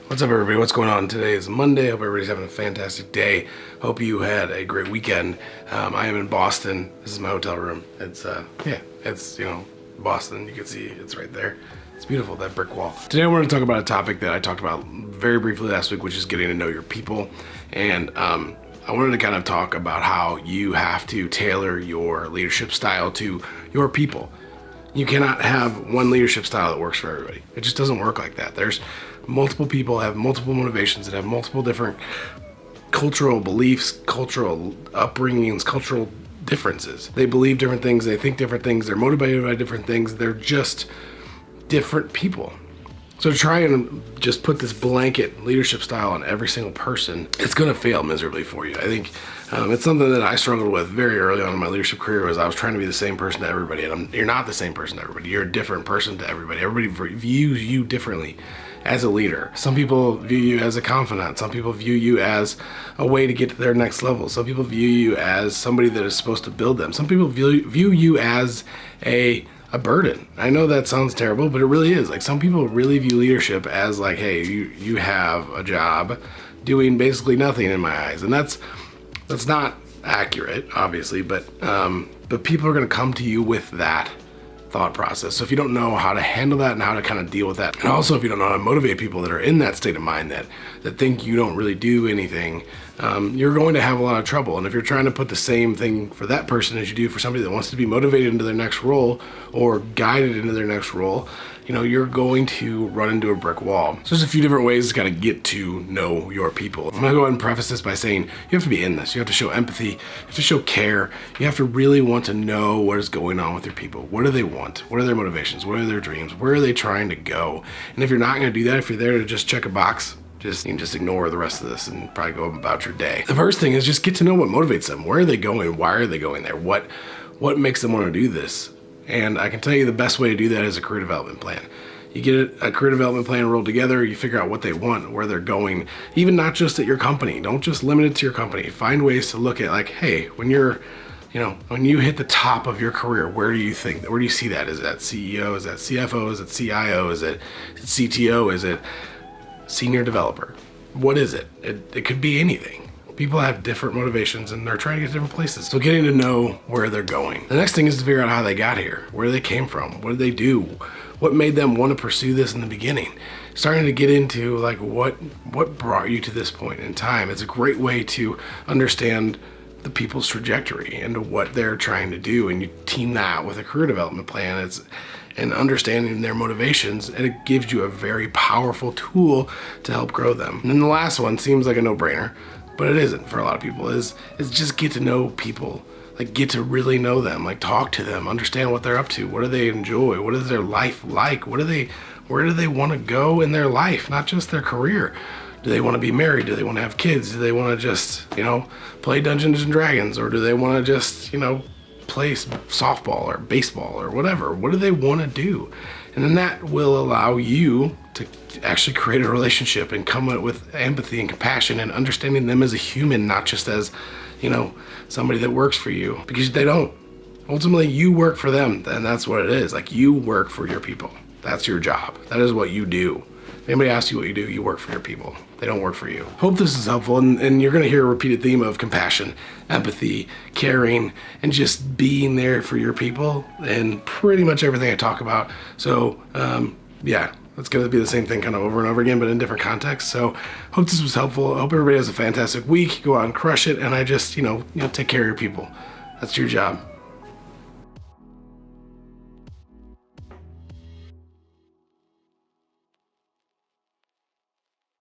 What's up, everybody? What's going on? Today is Monday. Hope everybody's having a fantastic day. Hope you had a great weekend. I am in Boston. This is my hotel room. It's Boston. You can see it's right there. It's beautiful, that brick wall. Today I want to talk about a topic that I talked about very briefly last week, which is getting to know your people. And I wanted to kind of talk about how you have to tailor your leadership style to your people. You cannot have one leadership style that works for everybody. It just doesn't work like that. There's multiple people have multiple motivations that have multiple different cultural beliefs, cultural upbringings, cultural differences. They believe different things, they think different things, they're motivated by different things. They're just different people. So to try and just put this blanket leadership style on every single person, it's going to fail miserably for you. I think it's something that I struggled with very early on in my leadership career. Was I was trying to be the same person to everybody, and you're not the same person to everybody. You're a different person to everybody. Everybody views you differently as a leader. Some people view you as a confidant. Some people view you as a way to get to their next level. Some people view you as somebody that is supposed to build them. Some people view you as a burden. I know that sounds terrible, but it really is. Like, some people really view leadership as like, hey, you have a job doing basically nothing in my eyes. And that's not accurate, obviously, but people are going to come to you with that thought process. So if you don't know how to handle that and how to kind of deal with that, and also if you don't know how to motivate people that are in that state of mind that think you don't really do anything, you're going to have a lot of trouble. And if you're trying to put the same thing for that person as you do for somebody that wants to be motivated into their next role or guided into their next role, you're going to run into a brick wall. So there's a few different ways to kind of get to know your people. I'm gonna go ahead and preface this by saying you have to be in this. You have to show empathy. You have to show care. You have to really want to know what is going on with your people. What do they want? What are their motivations? What are their dreams? Where are they trying to go? And if you're not gonna do that, if you're there to just check a box, you can just ignore the rest of this and probably go about your day. The first thing is just get to know what motivates them. Where are they going? Why are they going there? What makes them want to do this? And I can tell you the best way to do that is a career development plan. You get a career development plan rolled together, you figure out what they want, where they're going, even not just at your company. Don't just limit it to your company. Find ways to look at, like, hey, when you hit the top of your career, where do you see that? Is that CEO? Is that CFO? Is it CIO? Is it CTO? Is it senior developer? What is it? It could be anything. People have different motivations and they're trying to get to different places. So getting to know where they're going. The next thing is to figure out how they got here, where they came from, what did they do, what made them want to pursue this in the beginning. Starting to get into like what brought you to this point in time. It's a great way to understand the people's trajectory and what they're trying to do, and you team that with a career development plan. And understanding their motivations, and it gives you a very powerful tool to help grow them. And then the last one seems like a no-brainer, but it isn't for a lot of people, is just get to know people. Like, get to really know them, like talk to them, understand what they're up to, what do they enjoy, what is their life like, where do they want to go in their life, not just their career. Do they want to be married? Do they want to have kids? Do they want to just, play Dungeons and Dragons? Or do they want to just, play softball or baseball or whatever? What do they want to do? And then that will allow you to actually create a relationship and come up with empathy and compassion and understanding them as a human, not just as, somebody that works for you, because they don't. Ultimately, you work for them, and that's what it is. Like, you work for your people. That's your job. That is what you do. If anybody asks you what you do, you work for your people. They don't work for you. Hope this is helpful, and you're gonna hear a repeated theme of compassion, empathy, caring, and just being there for your people and pretty much everything I talk about. So, it's gonna be the same thing kind of over and over again, but in different contexts. So hope this was helpful. I hope everybody has a fantastic week. Go out and crush it, and I just, take care of your people. That's your job.